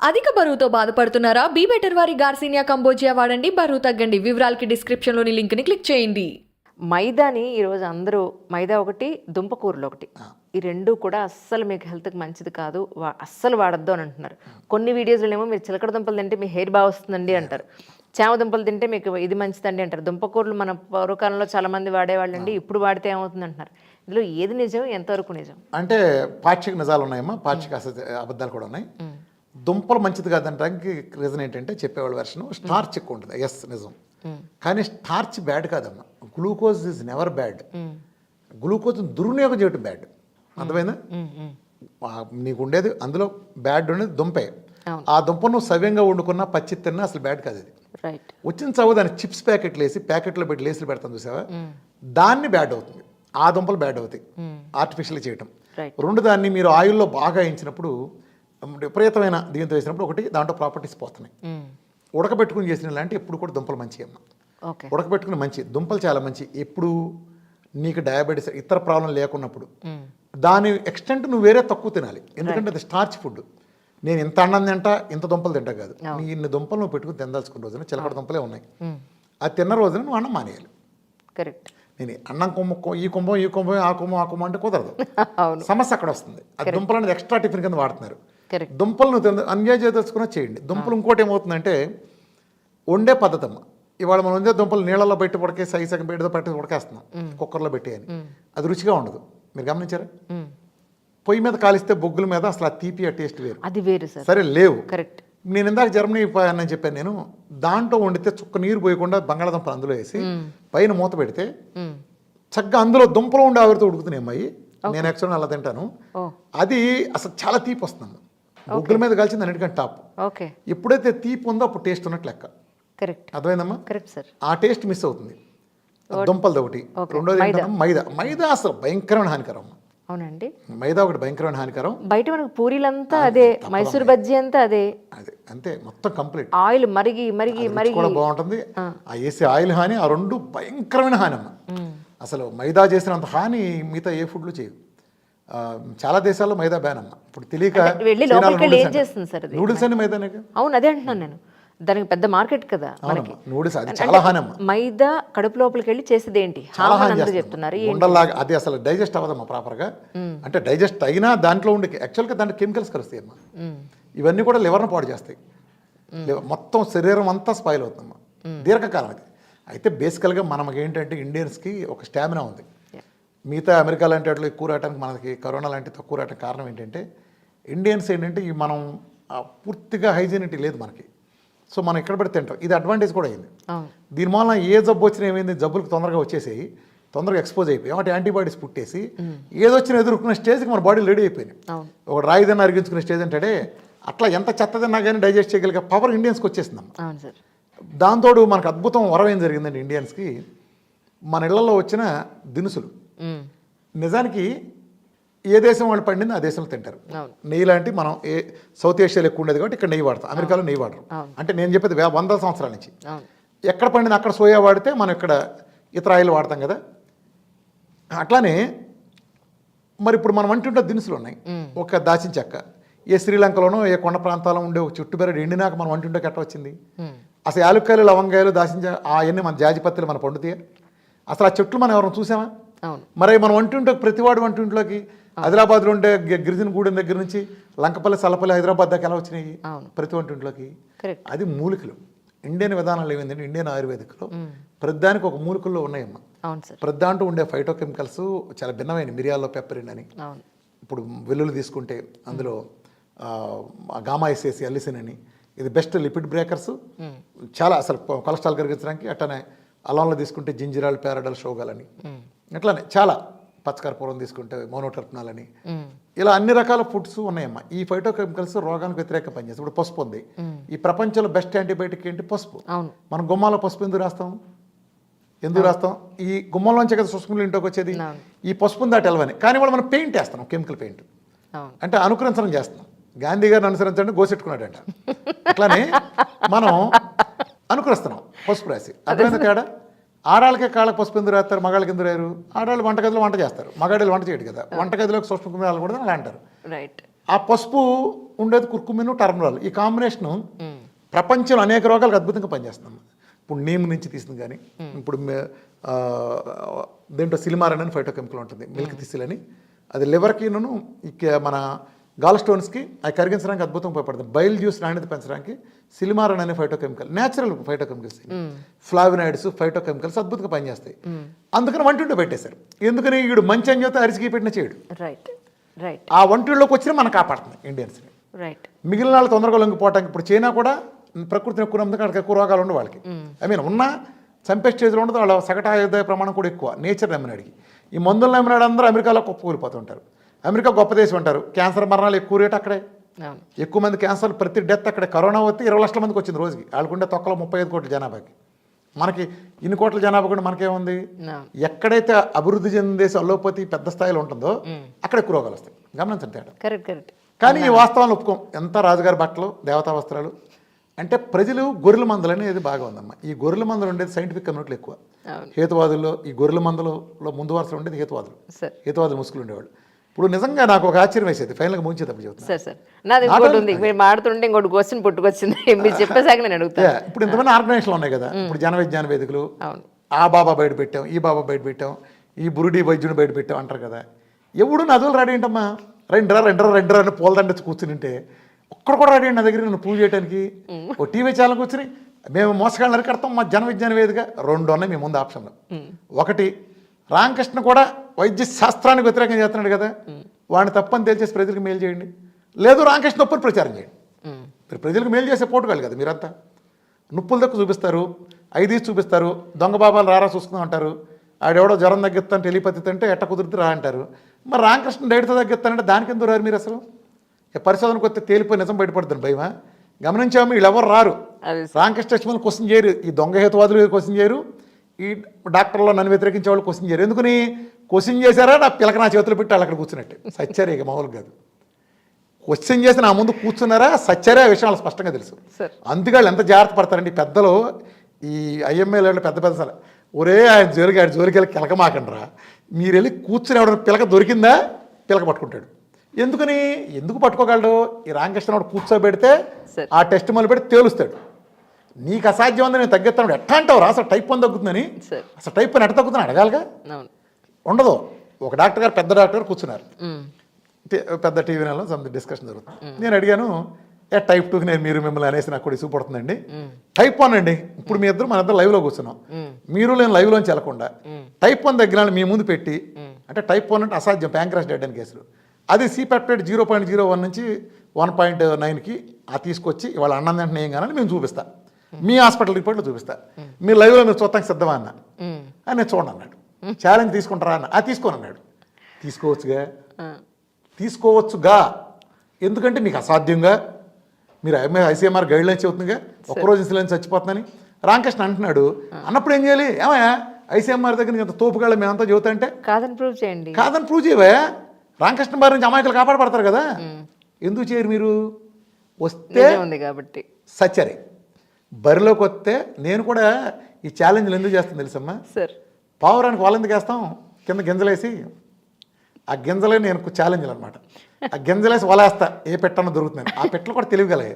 అధిక బరువుతో బాధపడుతున్నారా? బీ బెటర్ వారి గార్సినియా కంబోజియా వాడండి, బరువు తగ్గండి. వివరాలకి డిస్క్రిప్షన్లోని లింక్ని క్లిక్ చేయండి. మైదాని ఈరోజు అందరూ మైదా ఒకటి, దుంపకూరలు ఒకటి, ఈ రెండు కూడా అస్సలు మీకు హెల్త్కి మంచిది కాదు, అస్సలు వాడద్దు అని అంటున్నారు. కొన్ని వీడియోస్లో ఏమో మీరు చిలకడ దుంపలు తింటే మీ హెయిర్ బాగా వస్తుందండి అంటారు, చామ దుంపలు తింటే మీకు ఇది మంచిదండి అంటారు. దుంపకూరలు మన పూర్వకాలంలో చాలామంది వాడేవాళ్ళండి, ఇప్పుడు వాడితే ఏమవుతుంది అంటున్నారు. ఇందులో ఏది నిజం, ఎంతవరకు నిజం? అంటే పాక్షిక నిజాలు ఉన్నాయమ్మా, పాక్షిక అబద్ధాలు కూడా ఉన్నాయి. దుంపలు మంచిది కాదనడానికి రీజన్ ఏంటంటే చెప్పేవాళ్ళ వెర్షన్ స్టార్చ్ ఎక్కువ ఉంటుంది. ఎస్ నిజం, కానీ స్టార్చ్ బ్యాడ్ కాదమ్మా. Glucose is never bad. Glucose దుర్వినియోగం చేయటం బ్యాడ్. అర్థమైందా? నీకు ఉండేది అందులో బ్యాడ్ ఉండేది దుంపే. ఆ దుంప నువ్వు సవ్యంగా వండుకున్నా పచ్చి తిన్నా అసలు బ్యాడ్ కాదు అది. వచ్చిన చదువు దాన్ని చిప్స్ ప్యాకెట్లు వేసి ప్యాకెట్లో పెట్టి లేసులు పెడతాను చూసావా, దాన్ని బ్యాడ్ అవుతుంది. ఆ దుంపలు బ్యాడ్ అవుతాయి ఆర్టిఫిషియల్ చేయటం. రెండు, దాన్ని మీరు ఆయిల్లో బాగా వేయించినప్పుడు విపరీతమైన దీంతో వేసినప్పుడు ఒకటి దాంట్లో ప్రాపర్టీస్ పోతున్నాయి. ఉడకబెట్టుకుని చేసిన లాంటి ఎప్పుడు కూడా దుంపలు మంచి అమ్మ. ఉడకబెట్టుకుని మంచి దుంపలు చాలా మంచి. ఎప్పుడు నీకు డయాబెటీస్ ఇతర ప్రాబ్లం లేకున్నప్పుడు దాని ఎక్స్టెంట్ నువ్వు వేరే తక్కువ తినాలి, ఎందుకంటే అది స్టార్చ్ ఫుడ్. నేను ఇంత అన్నం తింటా, ఇంత దుంపలు తింటా కాదు. నీ ఇన్ని దుంపలు నువ్వు పెట్టుకుని తినదాల్చుకున్న రోజున చిలకడ దుంపలే ఉన్నాయి, అది తిన్న రోజున నువ్వు అన్నం మానేయాలి. కరెక్ట్. నేను అన్నం కొమ్మ ఈ కుంభం ఈ కుంభం ఆ కుంభం ఆ కుంభం అంటే కుదరదు. సమస్య అక్కడ వస్తుంది. ఆ దుంపలు అనేది ఎక్స్ట్రా టిఫిన్ కింద వాడుతున్నారు. దుంపలు నువ్వు అన్యాయ చేయదలుచుకున్నా చేయండి. దుంపలు ఇంకోటి ఏమవుతుందంటే వండే పద్ధతి అమ్మ. ఇవాళ మనం వండే దుంపలు నీళ్ళలో పెట్టి ఉడకేసి సగం బయటతో పెట్టి ఉడకేస్తున్నాం కుక్కర్లో పెట్టి అని, అది రుచిగా ఉండదు. మీరు గమనించారా? పొయ్యి మీద కాలిస్తే బొగ్గుల మీద అసలు ఆ తీపి ఆ టేస్ట్ వేరు, అది వేరు. సరే లేవు. కరెక్ట్. నేను ఇందాక జర్మనీ అని చెప్పాను. నేను దాంట్లో వండితే చుక్క నీరు పోయకుండా బంగాళాదుంపలు అందులో వేసి పైన మూత పెడితే చక్కగా అందులో దుంపలు ఉండే ఆవిరితో ఉడుకుతున్నాయి అమ్మాయి. నేను యాక్చువల్గా అలా తింటాను. అది అసలు చాలా తీపి వస్తుంది. బొగ్గుల మీద కలిసింది అన్నిటికంటే టాప్. ఎప్పుడైతే తీపి ఉందో అప్పుడు టేస్ట్ ఉన్నట్లు లెక్క. కరెక్ట్. అర్థమైందమ్మా? Correct sir. ఆ టేస్ట్ మిస్ అవుతుంది దుంపలది ఒకటి. రెండోది మైదా. మైదా అసలు భయంకరమైన హానికరం. అవునండి, మైదా ఒకటి భయంకరమైన హానికరం. బయట మనకు పూరీలంతా అదే, మైసూర్ బజ్జీ అంతా అదే, అదే అంతే మొత్తం కంప్లీట్. ఆయిల్ మరిగి మరిగి మరిగి కూడా బాగుంటుంది. ఆ వేసే ఆయిల్ హాని, ఆ రెండు భయంకరమైన హాని అమ్మ. అసలు మైదా చేసినంత హాని మిగతా ఏ ఫుడ్లు చేయవు. చాలా దేశాల్లో మైదా బ్యాన్ అమ్మ. ఇప్పుడు తెలియక నూడిల్స్ అని మైదానే. అవును, అదే అంటున్నాను నేను. దానికి పెద్ద మార్కెట్ కదా మనకి నూడిల్స్. అది చాలా హాని అమ్మ. మైదా కడుపు లోపలికి వెళ్ళి చేసేది ఏంటి చాలా హాని చెప్తున్నారు. ఉండలాగా అది అసలు డైజెస్ట్ అవ్వదమ్మా ప్రాపర్గా. అంటే డైజెస్ట్ అయినా దాంట్లో ఉండే యాక్చువల్గా దాంట్లో కెమికల్స్ కలుస్తాయి అమ్మా. ఇవన్నీ కూడా లివర్ను పాడు చేస్తాయి. మొత్తం శరీరం అంతా స్పాయిల్ అవుతుందమ్మా దీర్ఘకాలానికి. అయితే బేసికల్గా మనకి ఏంటంటే ఇండియన్స్కి ఒక స్టామినా ఉంది. మిగతా అమెరికా లాంటి వాటిలో ఎక్కువ రావడానికి, మనకి కరోనా లాంటి తక్కువ రావడానికి కారణం ఏంటంటే ఇండియన్స్ ఏంటంటే ఈ మనం పూర్తిగా హైజీనిటీ లేదు మనకి. సో మనం ఎక్కడ పడితే తింటాం. ఇది అడ్వాంటేజ్ కూడా అయింది. దీని వలన ఏ జబ్బు వచ్చినా ఏమైంది, జబ్బులకు తొందరగా వచ్చేసాయి, తొందరగా ఎక్స్పోజ్ అయిపోయి వాటి యాంటీబాడీస్ పుట్టేసి ఏదొచ్చినా ఎదుర్కొన్న స్టేజ్కి మన బాడీ రెడీ అయిపోయింది. ఒక రాయిదన్న అరిగించుకునే స్టేజ్ అంటే అట్లా ఎంత చెత్తదన్నా కానీ డైజెస్ట్ చేయగలిగే పవర్ ఇండియన్స్కి వచ్చేసిందమ్మా. దాంతో మనకు అద్భుతం వరం ఏం జరిగిందండి ఇండియన్స్కి. మన ఇళ్లలో వచ్చిన దినుసులు నిజానికి ఏ దేశం వాళ్ళు పండింది ఆ దేశంలో తింటారు. నెయ్యి లాంటి మనం సౌత్ ఏషియాలో ఎక్కువ ఉండేది కాబట్టి ఇక్కడ నెయ్యి వాడతాం, అమెరికాలో నెయ్యి వాడరు. అంటే నేను చెప్పేది 100 సంవత్సరాల నుంచి ఎక్కడ పండింది అక్కడ సోయా వాడితే మనం ఇక్కడ ఇతర ఆయిల్ వాడతాం కదా. అట్లానే మరి ఇప్పుడు మనం వంటింట్లో దినుసులు ఉన్నాయి. ఒక దాచిన చెక్క ఏ శ్రీలంకలోనో ఏ కొండ ప్రాంతాల్లో ఉండే ఒక చుట్టు బెరడు ఎండినాక మనం వంటింట్లోకి ఎట్లా వచ్చింది? అసలు యాలుక్కాయలు లవంగాయలు దాచిన అవన్నీ మన జాజిపత్తులు మన పండుతాయి? అసలు ఆ చెట్లు మనం ఎవరైనా చూసామా? మరి మన వంటింట్లోకి ప్రతివాడు వంటింట్లోకి ఆదిలాబాద్లో ఉండే గిరిజన గూడెం దగ్గర నుంచి లంకపల్లి సల్లపల్లి హైదరాబాద్ దాకా ఎలా వచ్చినాయి ప్రతి వంటింట్లోకి? అది మూలికలు. ఇండియన్ విధానాలు ఏమైందంటే ఇండియన్ ఆయుర్వేదిక్లో ప్రతిదానికి ఒక మూలికల్లో ఉన్నాయమ్మా. ప్రతి దాంట్లో ఉండే ఫైటో కెమికల్స్ చాలా భిన్నమైన. మిరియాల్లో పెప్పరిన్ అని, ఇప్పుడు వెల్లుల్లి తీసుకుంటే అందులో గామా ఎస్ఏసి అల్లిసిన్ అని, ఇది బెస్ట్ లిపిడ్ బ్రేకర్స్ చాలా అసలు కొలెస్ట్రాల్ కరిగించడానికి. అట్లనే అల్లంలో తీసుకుంటే జింజిరాల్, ప్యారడల్, షోగల్ అని, అట్లానే చాలా పచ్చకర్పూరం తీసుకుంటే మోనోటర్పనాల్ అని, ఇలా అన్ని రకాల ఫుడ్స్ ఉన్నాయమ్మా. ఈ ఫైటో కెమికల్స్ రోగానికి వ్యతిరేకంగా పనిచేస్తాయి. ఇప్పుడు పసుపు ఉంది. ఈ ప్రపంచంలో బెస్ట్ యాంటీబయాటిక్ ఏంటి? పసుపు. మనం గుమ్మాలో పసుపు ఎందుకు రాస్తాం? ఈ గుమ్మంలోంచే కదా శుష్కములు ఇంట్లోకి వచ్చేది. ఈ పసుపుని దాటి వెళ్ళవని. కానీ వాళ్ళు మనం పెయింట్ వేస్తాం, కెమికల్ పెయింట్. అంటే అనుకరించడం చేస్తున్నాం. గాంధీ గారిని అనుసరించండి గోసెట్టుకున్నాడంట. అట్లానే మనం అనుకరిస్తున్నాం పసుపు రాసి. అర్థమైంది తేడా? ఆడాళ్ళకే కాళ్ళకి పసుపు ఎందుకు రాస్తారు, మగాళ్ళకి ఎందుకు రారు? ఆడాళ్ళు వంటగదిలో వంట చేస్తారు, మగాళ్ళు వంట చేయడు కదా. వంటగదిలోకి సూక్ష్మ క్రిములు కూడా అలా అంటారు. ఆ పసుపు ఉండేది కుర్కుమిన్ టర్మరాల్. ఈ కాంబినేషను ప్రపంచంలో అనేక రోగాలకు అద్భుతంగా పనిచేస్తుంది. ఇప్పుడు నీమ్ నుంచి తీసింది కానీ ఇప్పుడు దీంట్లో సిలిమారన్ అని ఫైటోకెమికల్ ఉంటుంది, మిల్క్ థిసిల్ అని. అది లివర్కిను మన గాల్ స్టోన్స్కి అవి కరిగించడానికి అద్భుతంగా ఉపయోగపడుతుంది. బైల్ జ్యూస్ నాణ్యత పెంచడానికి సిలిమారన్ అనే phytochemical, natural phytochemicals, flavonoids, phytochemicals అద్భుతంగా పనిచేస్తాయి. అందుకని వంటింట్లో పెట్టేశారు. ఎందుకని వీడు మంచి అని చెప్తే అరిసికి పెట్టిన చేయడు. Right right. ఆ వంటిల్లోకి వచ్చినా మనం కాపాడుతుంది ఇండియన్స్ని. రైట్. మిగిలిన వాళ్ళు తొందరగా లొంగిపోవటానికి ఇప్పుడు చైనా కూడా ప్రకృతిని ఎక్కువ నమ్మకం, అక్కడ ఎక్కువ రోగాలు ఉండవు వాళ్ళకి. ఐ మీన్ ఉన్న చంపే స్టేజ్లో ఉండదు, వాళ్ళ సగటు ఆదాయ ప్రమాణం కూడా ఎక్కువ. నేచర్ నమ్మినాడికి ఈ మందులు నమ్మినాడు అందరూ అమెరికాలో కూలిపోతుంటారు. అమెరికా గొప్ప దేశం అంటారు, క్యాన్సర్ మరణాలు ఎక్కువ రేటు అక్కడే, ఎక్కువ మంది క్యాన్సర్, ప్రతి డెత్ అక్కడే. కరోనా వచ్చి 20 లక్షల మందికి వచ్చింది రోజుకి. వాళ్ళకుండే తొక్కలో 35 కోట్ల జనాభాకి. మనకి ఇన్ని కోట్ల జనాభా కూడా మనకేముంది? ఎక్కడైతే అభివృద్ధి చెందిన దేశం అల్లోపతి పెద్ద స్థాయిలో ఉంటుందో అక్కడ ఎక్కువ రోగాలు వస్తాయి. గమనించండి తేడా. Correct correct. కానీ ఈ వాస్తవాన్ని ఒప్పుకోం. ఎంత రాజుగారి బట్టలు, దేవతా వస్త్రాలు అంటే ప్రజలు గొర్రెల మందులు అనేది బాగా ఉందమ్మా. ఈ గొర్రెల మందులు ఉండేది సైంటిఫిక్ కమ్యూనిటీలు ఎక్కువ. హేతువాదుల్లో ఈ గొర్రెల మందులో ముందు వరుసలో ఉండేది హేతువాదులు ముసుగులు ఉండేవాళ్ళు. ఇప్పుడు నిజంగా నాకు ఒక ఆశ్చర్యం వేసేది, ఫైనల్గా ముంచేటప్పుడు చెప్తాను. సార్ నాది ఇంకోటి ఉంది, మీరు మాడుతుంటే ఇంకోటి క్వశ్చన్ పుట్టుకొచ్చింది, మీరు చెప్పేసాక నేను అడుగుతాను. ఇప్పుడు ఇంతమంది ఆర్గనైజేషన్లు ఉన్నాయి కదా, ఇప్పుడు జన విజ్ఞాన వేదికలు, ఆ బాబా బయట పెట్టాం, ఈ బాబా బయట పెట్టాం, ఈ బురుడి వైద్యుని బయట పెట్టాం అంటారు కదా. ఎవడు నదులు రెడీ ఏంటమ్మా, రెండరా అని పూలదండ కూర్చుని ఉంటే ఒక్కడ కూడా రెడీ నా దగ్గర నన్ను పూజ చేయడానికి. ఓ టీవీ ఛానల్ కూర్చుని మేము మోసగాళ్ళని అరికడతాం, మా జన విజ్ఞాన వేదిక 2 ఉన్నాయి మీ ముందు ఆప్షన్లు. ఒకటి, రామకృష్ణ కూడా వైద్య శాస్త్రానికి వ్యతిరేకంగా చేస్తున్నాడు కదా, వాడిని తప్పని తెలిసేసి ప్రజలకు మేలు చేయండి. లేదు రామకృష్ణ తప్పని ప్రచారం చేయండి. మీరు ప్రజలకు మేలు చేసే పోటుగాళ్ళు కదా మీరంతా. నొప్పులు దక్కు చూపిస్తారు, 5 చూపిస్తారు, దొంగ బాబాలు రారా చూసుకుందాం అంటారు. ఆడెవడో జ్వరం తగ్గిస్తాను టెలిపతి అంటే ఎట్ట కుదిరితే రా అంటారు. మరి రామకృష్ణ డైట్తో తగ్గిస్తానంటే దానికి ఎందుకు రారు మీరు? అసలు పరిశోధనకు వస్తే తేలిపోయి నిజం బయటపడుతుంది భయమా? గమనించాము, వీళ్ళు ఎవరు రారు. రామకృష్ణ టెస్ట్ క్వశ్చన్ చేయరు, ఈ దొంగ హేతువాదులు క్వశ్చన్ చేయరు, ఈ డాక్టర్లో నన్ను వ్యతిరేకించే వాళ్ళు క్వశ్చన్ చేయరు. ఎందుకని క్వశ్చన్ చేశారా నా పిల్లక నా చేతులు పెట్టి వాళ్ళు అక్కడ కూర్చున్నట్టే. సచ్చారే, ఇక మామూలు కాదు. క్వశ్చన్ చేసి నా ముందు కూర్చున్నారా సచ్చారే, ఆ విషయం వాళ్ళు స్పష్టంగా తెలుసు. అందుకే వాళ్ళు ఎంత జాగ్రత్త పడతారండి పెద్దలు, ఈ ఐఎంఏలో పెద్ద సార్. ఒరే ఆయన జోలికి వెళ్ళి కిలకమాకండ్రా, మీరు వెళ్ళి కూర్చుని ఎవడన్నా పిలక దొరికిందా పిలక పట్టుకుంటాడు. ఎందుకు పట్టుకోగలడు? ఈ రామకృష్ణ వాడు కూర్చోబెడితే ఆ టెస్ట్ మొదలు పెడితే తేలుస్తాడు. నీకు అసాధ్యం ఉందని నేను తగ్గిస్తాను ఎట్లా అంటావు రా? అసలు టైప్ 1 తగ్గుతుందని, అసలు టైప్ 1 ఎట్ట తగ్గుతుందని అడగాలిగా. ఉండదు. ఒక డాక్టర్ గారు, పెద్ద డాక్టర్ గారు కూర్చున్నారు, పెద్ద టీవీ నెలలో డిస్కషన్ జరుగుతుంది. నేను అడిగాను, టైప్ 2కి నేను మీరు మిమ్మల్ని అనేసి నాకు కూడా ఇసుగు పడుతుందండి. టైప్ 1 అండి, ఇప్పుడు మీ ఇద్దరు మన ఇద్దరు లైవ్లో కూర్చున్నాం, మీరు నేను లైవ్లోంచి వెళ్ళకుండా టైప్ 1 దగ్గర మీ ముందు పెట్టి, అంటే టైప్ 1 అంటే అసాధ్యం, ప్యాంక్రాస్ డెడ్ అని కేసులు, అది సిపెప్టైడ్ 0.01 నుంచి 1.9కి తీసుకొచ్చి ఇవాళ అన్నం వెంటనే ఏం కానీ మేము చూపిస్తా, మీ హాస్పిటల్ రిపోర్ట్లో చూపిస్తా, మీ లైవ్లో మీరు చూస్తానికి సిద్ధమా అన్న. అని నేను చూడండి అన్నాడు. ఛాలెంజ్ తీసుకుంటారా అన్న. తీసుకోను అన్నాడు. తీసుకోవచ్చుగా, ఎందుకంటే మీకు అసాధ్యంగా, మీరు ఐసీఎంఆర్ గైడ్ లైన్స్ చెబుతుందిగా ఒక్కరోజు ఇన్సులిన్ చచ్చిపోతుందని. రామకృష్ణ అంటున్నాడు. అన్నప్పుడు ఏం చేయాలి? ఏమయ్యా ఐసీఎంఆర్ దగ్గర నీకు అంత తోపుగాళ్ళ మేమంతా చెబుతా కాదని ప్రూవ్ చేయండి. కాదని ప్రూవ్ చేయవా? రామకృష్ణ బారి నుంచి అమాయకులు కాపాడపడతారు కదా, ఎందుకు చేయరు మీరు? వస్తే ఉంది కాబట్టి సచ్చరే. బరిలోకి వస్తే నేను కూడా ఈ ఛాలెంజ్లు ఎందుకు చేస్తాను తెలుసమ్మా? పావురానికి వాళ్ళు ఎందుకు వేస్తాం? కింద గింజలేసి, ఆ గింజలే నేను ఛాలెంజ్లు అనమాట. ఆ గింజలేసి వలేస్తా, ఏ పెట్టన్నా దొరుకుతున్నాను. ఆ పెట్టలు కూడా తెలియగలే,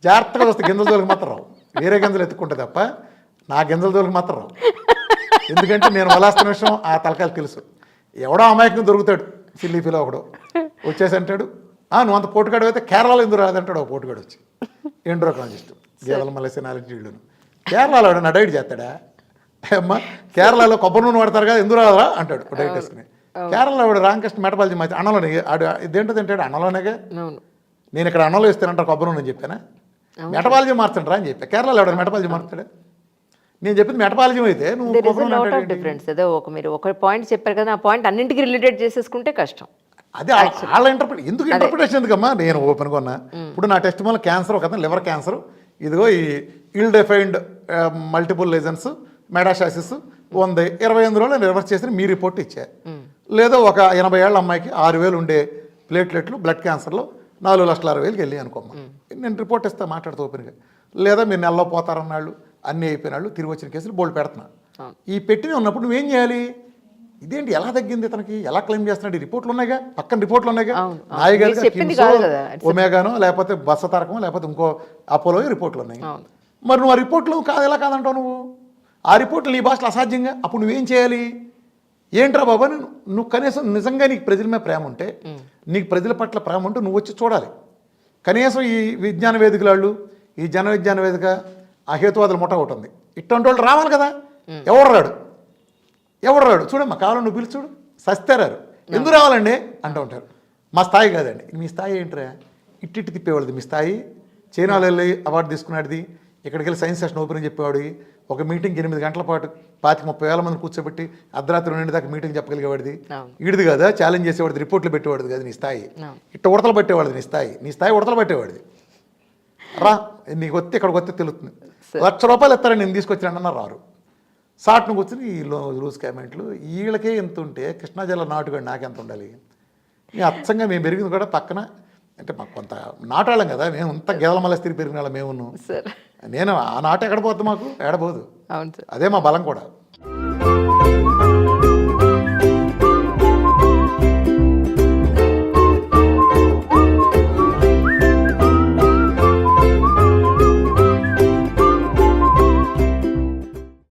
జాగ్రత్తగా వస్తే గింజల జోలికి మాత్రం రావు. వేరే గింజలు ఎత్తుకుంటే తప్ప నా గింజల జోలికి మాత్రం రావు. ఎందుకంటే నేను వలేస్తున్న విషయం ఆ తలకాయలు తెలుసు. ఎవడో అమాయకంగా దొరుకుతాడు, సిల్లీపిలో ఒకడు వచ్చేసి అంటాడు, నువ్వు అంత పోటుగాడు అయితే కేరళలో ఎందుకు రాదంటాడు. ఒక పోటుగాడు వచ్చి ఎండ్రోకాలజిస్ట్ గేదల మలేసి 4 ఇళ్ళను కేరళలో నా డైట్ చేస్తాడా? అమ్మా కేరళలో కొబ్బరి నూనె వాడతారు కదా, ఎందుకు రాదా అంటాడు డైట్ వేసుకుని. కేరళలో ఆవిడ రామకృష్ణ మెటబాలజీ మార్చి అన్నలోనే ఇదేంటో తింటాడు, అన్నలోనేగా. నేను ఇక్కడ అన్నంలో ఇస్తానంటారు కొబ్బరి నూనె అని చెప్పానా? మెటబాలజీ మార్చండి రా అని చెప్పా. కేరళలో ఆవిడ మెటబాలజీ మారుతాడా? నేను చెప్పింది మెటబాలజీ అయితే నువ్వు డిఫరెన్స్. ఏదో మీరు ఒక పాయింట్ చెప్పారు కదా, ఆ పాయింట్ అన్నింటికి రిలేటెడ్ చేసేసుకుంటే కష్టం. అదే వాళ్ళ ఎందుకు ఇంటర్ప్రిటేషన్ ఎందుకమ్మా? నేను ఓపెన్ కొన్నా. ఇప్పుడు నా టెస్ట్ వల్ల క్యాన్సర్, ఒక లివర్ క్యాన్సర్, ఇదిగో ఈ ఇల్ డిఫైన్డ్ మల్టిపుల్ లెజన్స్ మెటాస్టాసిస్ ఉంది, 28 రోజులు రివర్స్ చేసి మీ రిపోర్ట్ ఇచ్చా. లేదా ఒక 80 ఏళ్ళ అమ్మాయికి 6,000 ఉండే ప్లేట్లెట్లు బ్లడ్ క్యాన్సర్లో 4,60,000 వెళ్ళి అనుకోమ్మా. నేను రిపోర్ట్ ఇస్తా మాట్లాడుతూ ఓపెన్గా. లేదా మీరు నెలలో పోతారన్నాళ్ళు, అన్నీ అయిపోయినాళ్ళు, తిరిగి వచ్చిన కేసులు బోల్డ్ పెడుతున్నా. ఈ పెట్టిన ఉన్నప్పుడు నువ్వేం చేయాలి? ఇదేంటి ఎలా తగ్గింది ఇతనికి, ఎలా క్లెయిమ్ చేస్తున్నాడు, ఈ రిపోర్ట్లు ఉన్నాయిగా, పక్కన రిపోర్ట్లు ఉన్నాయిగా, అవును. నాయగారు మీరు చెప్పింది కాదు కదా. ఒమేగానో లేకపోతే బస్స తారకమో లేకపోతే ఇంకో అపోలో రిపోర్ట్లు ఉన్నాయి. అవును. మరి నువ్వు ఆ రిపోర్ట్లు కాదు ఎలా కాదంటావు నువ్వు? ఆ రిపోర్ట్లు నీ భాషలో అసాధ్యంగా, అప్పుడు నువ్వేం చేయాలి? ఏంట్రా బాబా, నువ్వు కనీసం నిజంగా నీకు ప్రజల మీద ప్రేమ ఉంటే, నీకు ప్రజల పట్ల ప్రేమ ఉంటే నువ్వు వచ్చి చూడాలి. కనీసం ఈ విజ్ఞాన వేదికలాళ్ళు, ఈ జన విజ్ఞాన వేదిక, ఆ హేతువాదుల ముఠ ఒకటి ఉంది, ఇట్లాంటి వాళ్ళు రావాలి కదా. ఎవరు రాడు చూడమ్మా, కావాలని నువ్వు పిలిచి చూడు, సస్తారారు ఎందుకు రావాలండి అంటూ ఉంటారు. మా స్థాయి కాదండి. మీ స్థాయి ఏంట్రా? ఇట్టి తిప్పేవాళ్ళది మీ స్థాయి. చైనాలో వెళ్ళి అవార్డు తీసుకున్నాడుది, ఇక్కడికి వెళ్ళి సైన్స్ సెషన్ ఓపెన్ చెప్పేవాడు, ఒక మీటింగ్ 8 గంటల పాటు 25-30 మంది కూర్చోబెట్టి అర్ధరాత్రి 2 దాకా మీటింగ్ చెప్పగలిగేవాడిది. ఈడిది కదా ఛాలెంజ్ చేసేవాడిది, రిపోర్ట్లు పెట్టేవాడిది కదా నీ స్థాయి. ఇట్ట ఉడతలు పట్టేవాడిది నీ స్థాయి ఉడతలు పట్టేవాడిది. రా, నీకు వస్తే ఇక్కడికి వస్తే తెలుస్తుంది. ₹1,00,000 ఇస్తారని నేను తీసుకొచ్చినా రారు. సాట్ను కూర్చొని ఈ లూజ్ కామెంట్లు వీళ్ళకే ఎంత ఉంటే కృష్ణా జిల్లా నాటుగాడు నాకెంత ఉండాలి? అచ్చంగా మేము పెరిగింది కూడా పక్కన, అంటే మాకు కొంత నాటాళ్ళం కదా, మేము ఇంత గేదల మళ్ళీ తిరిగి పెరిగిన వాళ్ళం మేము. నేను ఆ నాట ఎక్కడ పోద్దు, మాకు ఏడబోదు. అవును సార్. అదే మా బలం కూడా.